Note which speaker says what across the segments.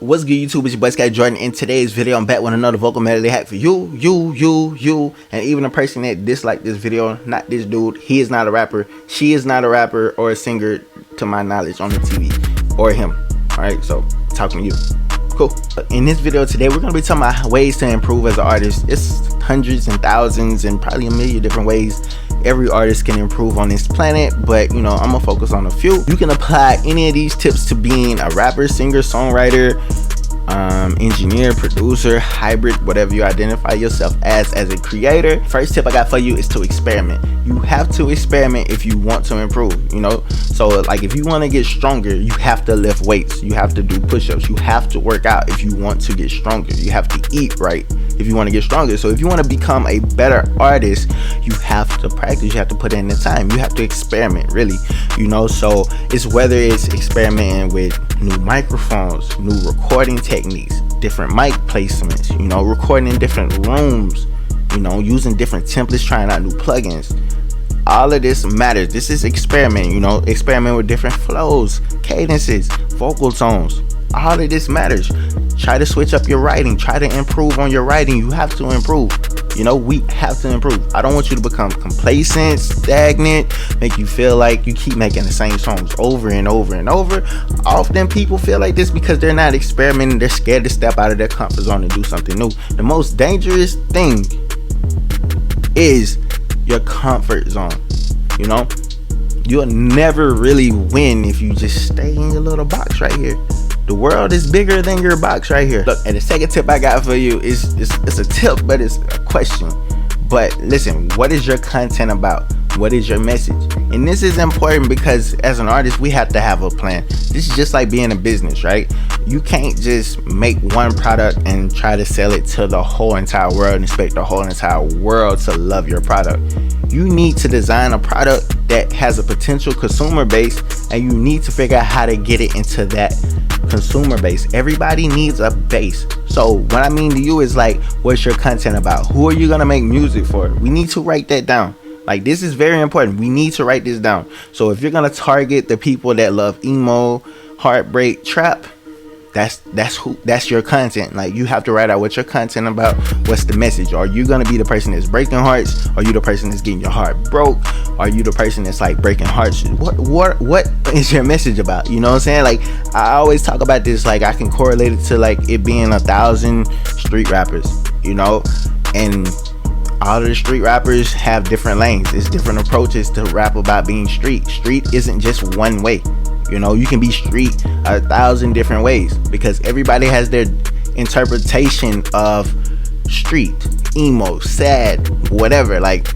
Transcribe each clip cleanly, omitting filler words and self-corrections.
Speaker 1: What's good, YouTube? It's your boy Jordxn. In today's video, I'm back with another vocal melody hack for you, and even a person that disliked this video. Not this dude. He is not a rapper. She is not a rapper or a singer, to my knowledge, on the TV, or him. All right, so talking to you. Cool. In this video today, we're gonna be talking about ways to improve as an artist. It's hundreds and thousands and probably a million different ways every artist can improve on this planet, but you know, I'm gonna focus on a few. You can apply any of these tips to being a rapper, singer, songwriter, engineer, producer, hybrid, whatever you identify yourself as a creator. First tip I got for you is to experiment. You have to experiment if you want to improve, you know. So like, if you want to get stronger, you have to lift weights, you have to do push-ups, you have to work out if you want to get stronger, you have to eat right if you want to get stronger. So if you want to become a better artist, you have to practice, you have to put in the time, you have to experiment, really, you know. So it's whether it's experimenting with new microphones, new recording techniques, different mic placements, you know, recording in different rooms, you know, using different templates, trying out new plugins. All of this matters. This is experiment, you know, experiment with different flows, cadences, vocal tones. All of this matters. Try to switch up your writing, try to improve on your writing. You have to improve, you know. We have to improve. I don't want you to become complacent, stagnant, make you feel like you keep making the same songs over and over and over. Often people feel like this because they're not experimenting, they're scared to step out of their comfort zone and do something new. The most dangerous thing is your comfort zone, you know. You'll never really win if you just stay in your little box right here. The world is bigger than your box right here. Look, and the second tip I got for you is it's a tip, but it's a question. But listen, what is your content about? What is your message? And this is important because as an artist, we have to have a plan. This is just like being a business, right? You can't just make one product and try to sell it to the whole entire world and expect the whole entire world to love your product. You need to design a product that has a potential consumer base, and you need to figure out how to get it into that consumer base. Everybody needs a base. So what I mean to you is like, what's your content about? Who are you gonna make music for? We need to write that down. Like, this is very important. We need to write this down. So if you're gonna target the people that love emo, heartbreak, trap, that's your content. Like, you have to write out what your content about. What's the message? Are you gonna be the person that's breaking hearts? Are you the person that's getting your heart broke? Are you the person that's like breaking hearts? What is your message about? You know what I'm saying? Like, I always talk about this, like I can correlate it to like it being 1,000 street rappers, you know, and all of the street rappers have different lanes. It's different approaches to rap about being street. Street isn't just one way. You know, you can be street 1,000 different ways because everybody has their interpretation of street, emo, sad, whatever. Like,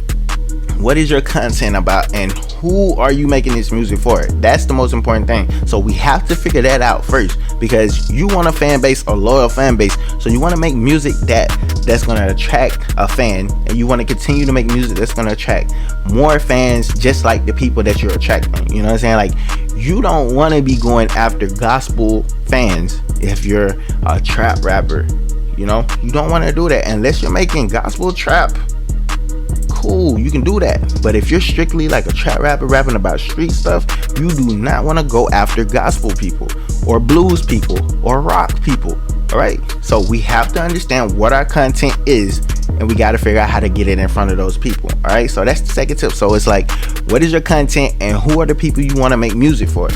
Speaker 1: what is your content about and who are you making this music for? That's the most important thing. So we have to figure that out first, because you want a fan base, a loyal fan base. So you want to make music that's going to attract a fan, and you want to continue to make music that's going to attract more fans, just like the people that you're attracting. You know what I'm saying? Like, you don't want to be going after gospel fans if you're a trap rapper. You know, you don't want to do that unless you're making gospel trap. Cool, you can do that. But if you're strictly like a trap rapper rapping about street stuff, you do not want to go after gospel people or blues people or rock people. All right, so we have to understand what our content is, and we got to figure out how to get it in front of those people. All right, so that's the second tip. So it's like, what is your content and who are the people you want to make music for?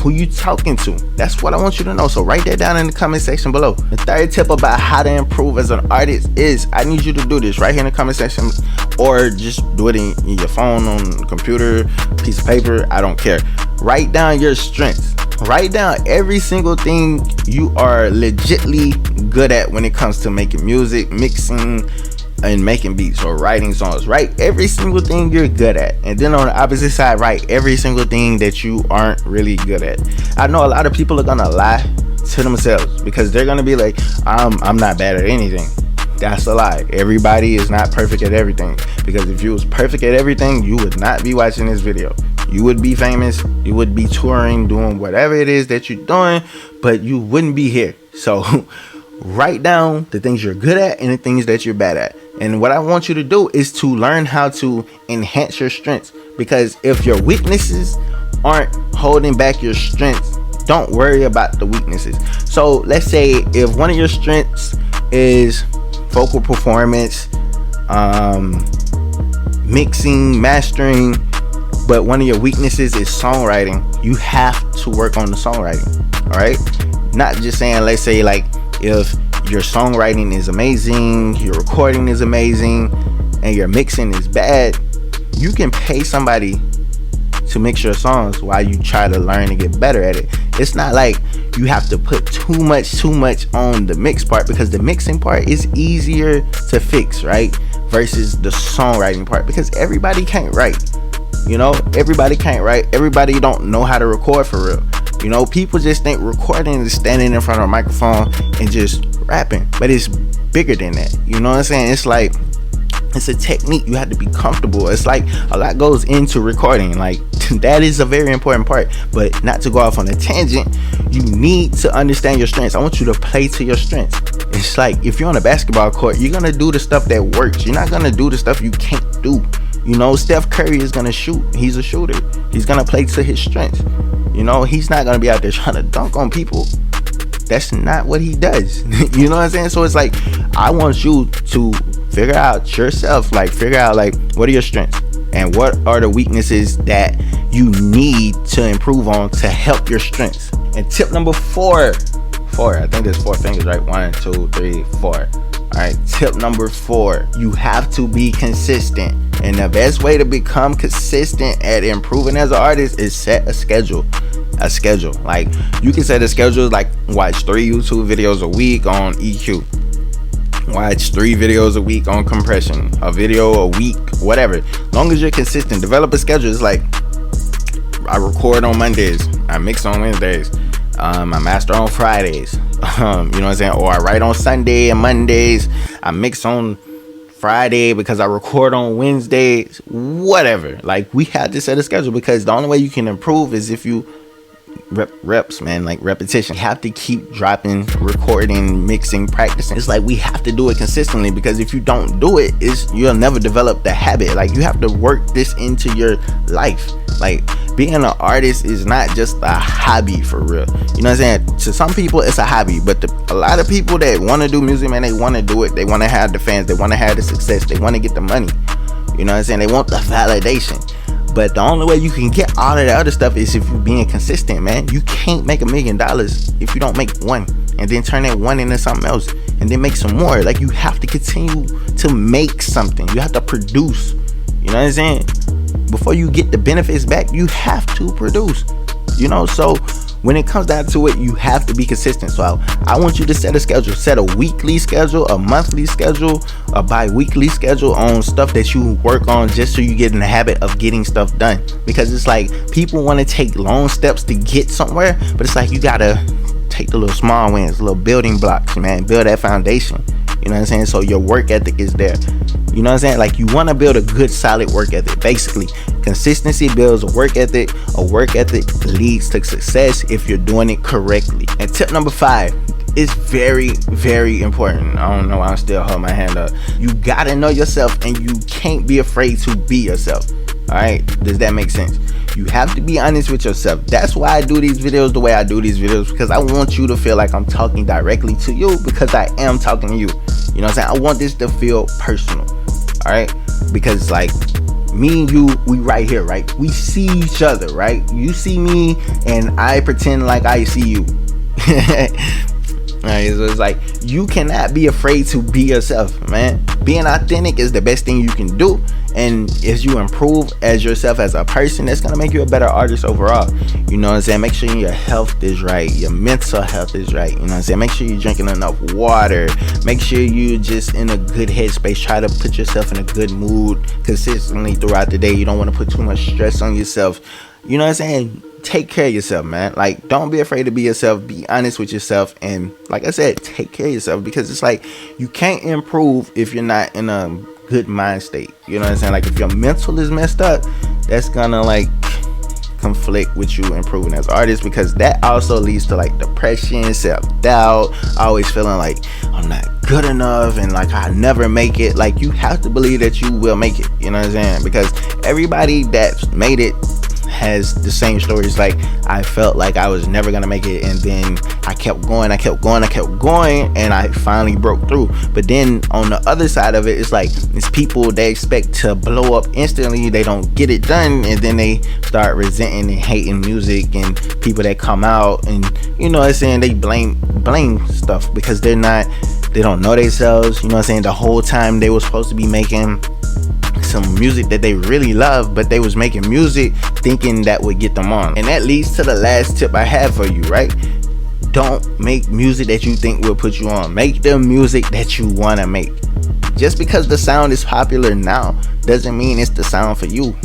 Speaker 1: Who you talking to? That's what I want you to know. So write that down in the comment section below. The third tip about how to improve as an artist is, I need you to do this right here in the comment section, or just do it in your phone, on the computer, piece of paper, I don't care. Write down your strengths. Write down every single thing you are legitly good at when it comes to making music, mixing, and making beats or writing songs. Write every single thing you're good at, and then on the opposite side, write every single thing that you aren't really good at. I know a lot of people are gonna lie to themselves because they're gonna be like, I'm not bad at anything. That's a lie. Everybody is not perfect at everything, because if you was perfect at everything, you would not be watching this video. You would be famous, you would be touring, doing whatever it is that you're doing, but you wouldn't be here. So write down the things you're good at and the things that you're bad at. And what I want you to do is to learn how to enhance your strengths, because if your weaknesses aren't holding back your strengths, don't worry about the weaknesses. So let's say if one of your strengths is vocal performance, mixing, mastering, but one of your weaknesses is songwriting, you have to work on the songwriting. All right, not just saying, let's say like if your songwriting is amazing, your recording is amazing, and your mixing is bad, you can pay somebody to mix your songs while you try to learn and get better at it. It's not like you have to put too much on the mix part, because the mixing part is easier to fix, right? Versus the songwriting part, because everybody can't write. You know, everybody can't write. Everybody don't know how to record for real. You know, people just think recording is standing in front of a microphone and just rapping, but it's bigger than that. You know what I'm saying? It's like, it's a technique. You have to be comfortable. It's like a lot goes into recording. Like that is a very important part. But not to go off on a tangent, you need to understand your strengths. I want you to play to your strengths. It's like if you're on a basketball court, you're gonna do the stuff that works. You're not gonna do the stuff you can't do. You know, Steph Curry is gonna shoot. He's a shooter. He's gonna play to his strengths. You know, he's not gonna be out there trying to dunk on people. That's not what he does. You know what I'm saying? So it's like, I want you to figure out yourself, like figure out like what are your strengths and what are the weaknesses that you need to improve on to help your strengths. And tip number four, I think there's 4 fingers, right? 1, 2, 3, 4. All right, tip number 4, you have to be consistent. And the best way to become consistent at improving as an artist is set a schedule. Like you can set a schedule like watch 3 YouTube videos a week on EQ, watch 3 videos a week on compression, a video a week, whatever. Long as you're consistent, develop a schedule. It's like I record on Mondays, I mix on Wednesdays, I master on Fridays, you know what I'm saying? Or I write on Sunday and Mondays, I mix on Friday because I record on Wednesdays, whatever. Like we have to set a schedule, because the only way you can improve is if you reps, man, like repetition. You have to keep dropping, recording, mixing, practicing. It's like we have to do it consistently, because if you don't do it, you'll never develop the habit. Like you have to work this into your life. Like being an artist is not just a hobby for real. You know what I'm saying? To some people it's a hobby, but a lot of people that want to do music, man, they want to do it. They want to have the fans, they want to have the success, they want to get the money. You know what I'm saying? They want the validation. But the only way you can get all of the other stuff is if you're being consistent, man. You can't make $1 million if you don't make one and then turn that one into something else and then make some more. Like you have to continue to make something. You have to produce. You know what I'm saying? Before you get the benefits back, you have to produce. You know, so when it comes down to it, you have to be consistent. So I want you to set a schedule. Set a weekly schedule, a monthly schedule, a bi-weekly schedule on stuff that you work on, just so you get in the habit of getting stuff done. Because it's like people want to take long steps to get somewhere, but it's like you gotta take the little small wins, little building blocks, man. Build that foundation. You know what I'm saying? So your work ethic is there. You know what I'm saying? Like you want to build a good solid work ethic. Basically, consistency builds a work ethic. A work ethic leads to success if you're doing it correctly. And tip number 5 is very, very important. I don't know why I'm still holding my hand up. You gotta know yourself, and you can't be afraid to be yourself. All right, does that make sense? You have to be honest with yourself. That's why I do these videos the way I do these videos, because I want you to feel like I'm talking directly to you, because I am talking to you. You know what I'm saying? I want this to feel personal. All right, because like me and you, we right here, right? We see each other, right? You see me and I pretend like I see you. Alright, so it's like you cannot be afraid to be yourself, man. Being authentic is the best thing you can do, and as you improve as yourself as a person, that's gonna make you a better artist overall. You know what I'm saying? Make sure your health is right, your mental health is right. You know what I'm saying? Make sure you're drinking enough water. Make sure you're just in a good headspace. Try to put yourself in a good mood consistently throughout the day. You don't want to put too much stress on yourself. You know what I'm saying? Take care of yourself, man. Like, don't be afraid to be yourself. Be honest with yourself, and like I said, take care of yourself, because it's like you can't improve if you're not in a good mind state. You know what I'm saying? Like, if your mental is messed up, that's gonna like conflict with you improving as an artist, because that also leads to like depression, self-doubt, always feeling like I'm not good enough and like I never make it. Like, you have to believe that you will make it. You know what I'm saying? Because everybody that's made it has the same stories. Like, I felt like I was never gonna make it, and then I kept going, and I finally broke through. But then on the other side of it, it's like, it's people, they expect to blow up instantly, they don't get it done, and then they start resenting and hating music and people that come out, and you know what I'm saying, they blame stuff because they don't know themselves. You know what I'm saying, the whole time they were supposed to be making some music that they really love, but they was making music thinking that would get them on. And that leads to the last tip I have for you, right? Don't make music that you think will put you on. Make the music that you want to make. Just because the sound is popular now doesn't mean it's the sound for you.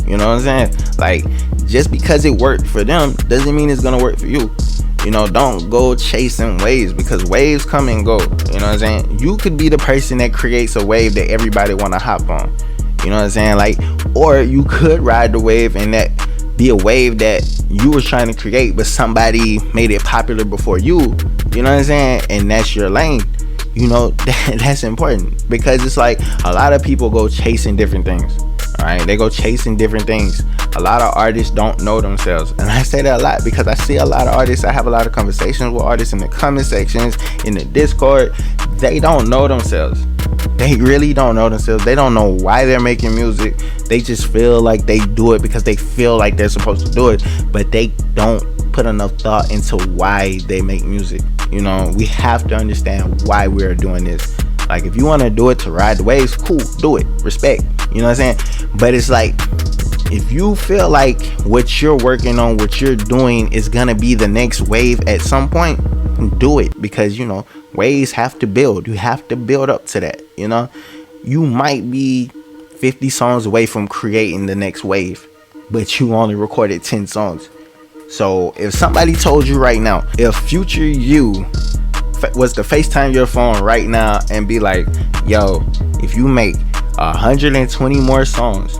Speaker 1: You know what I'm saying? Like, just because it worked for them doesn't mean it's gonna work for you. You know, don't go chasing waves, because waves come and go. You know what I'm saying? You could be the person that creates a wave that everybody want to hop on. You know what I'm saying? Like, or you could ride the wave and that be a wave that you was trying to create, but somebody made it popular before you. You know what I'm saying? And that's your lane. You know, that's important, because it's like a lot of people go chasing different things. All right, they go chasing different things. A lot of artists don't know themselves, and I say that a lot because I see a lot of artists. I have a lot of conversations with artists in the comment sections, in the Discord. They don't know themselves. They really don't know themselves. They don't know why they're making music. They just feel like they do it because they feel like they're supposed to do it, but they don't put enough thought into why they make music. You know, we have to understand why we're doing this. Like, if you want to do it to ride the waves, cool, do it, respect. You know what I'm saying? But it's like, if you feel like what you're working on, what you're doing is gonna be the next wave at some point, do it. Because, you know, waves have to build. You have to build up to that. You know, you might be 50 songs away from creating the next wave, but you only recorded 10 songs. So if somebody told you right now, if future you was to FaceTime your phone right now and be like, yo, if you make 120 more songs,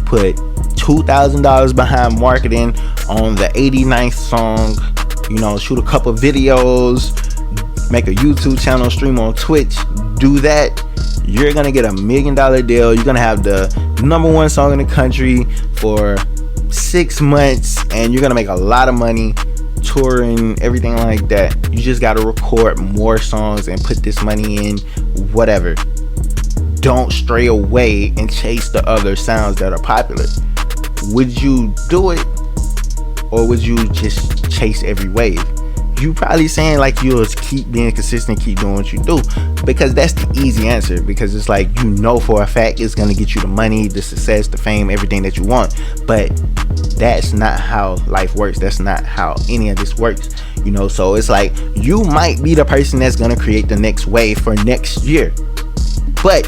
Speaker 1: put $2,000 behind marketing on the 89th song, you know, shoot a couple videos, make a YouTube channel, stream on Twitch, do that, you're gonna get $1 million deal. You're gonna have the #1 song in the country for 6 months, and you're gonna make a lot of money touring, everything like that. You just gotta record more songs and put this money in, whatever. Don't stray away and chase the other sounds that are popular. Would you do it, or would you just chase every wave? You probably saying like you'll keep being consistent, keep doing what you do, because that's the easy answer. Because it's like, you know for a fact it's gonna get you the money, the success, the fame, everything that you want. But that's not how life works. That's not how any of this works. You know, so it's like, you might be the person that's gonna create the next wave for next year, but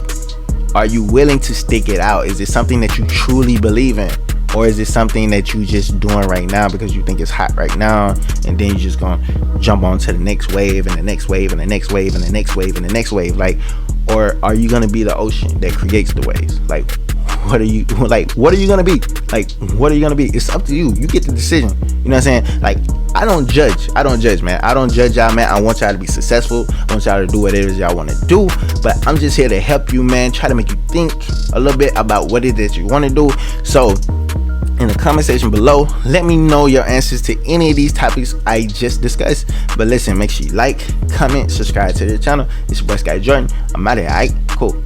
Speaker 1: are you willing to stick it out? Is it something that you truly believe in? Or is it something that you just doing right now because you think it's hot right now, and then you're just gonna jump on to the next wave and the next wave and the next wave and the next wave and the next wave? Like, or are you gonna be the ocean that creates the waves? Like, what are you gonna be? Like, what are you gonna be? It's up to you. You get the decision. You know what I'm saying? Like, I don't judge, man. I don't judge y'all, man. I want y'all to be successful. I want y'all to do whatever it is y'all want to do. But I'm just here to help you, man. Try to make you think a little bit about what it is you want to do. So in the comment section below, let me know your answers to any of these topics I just discussed. But listen, make sure you like, comment, subscribe to the channel. It's your boy Jordxn. I'm out of here. Alright, cool.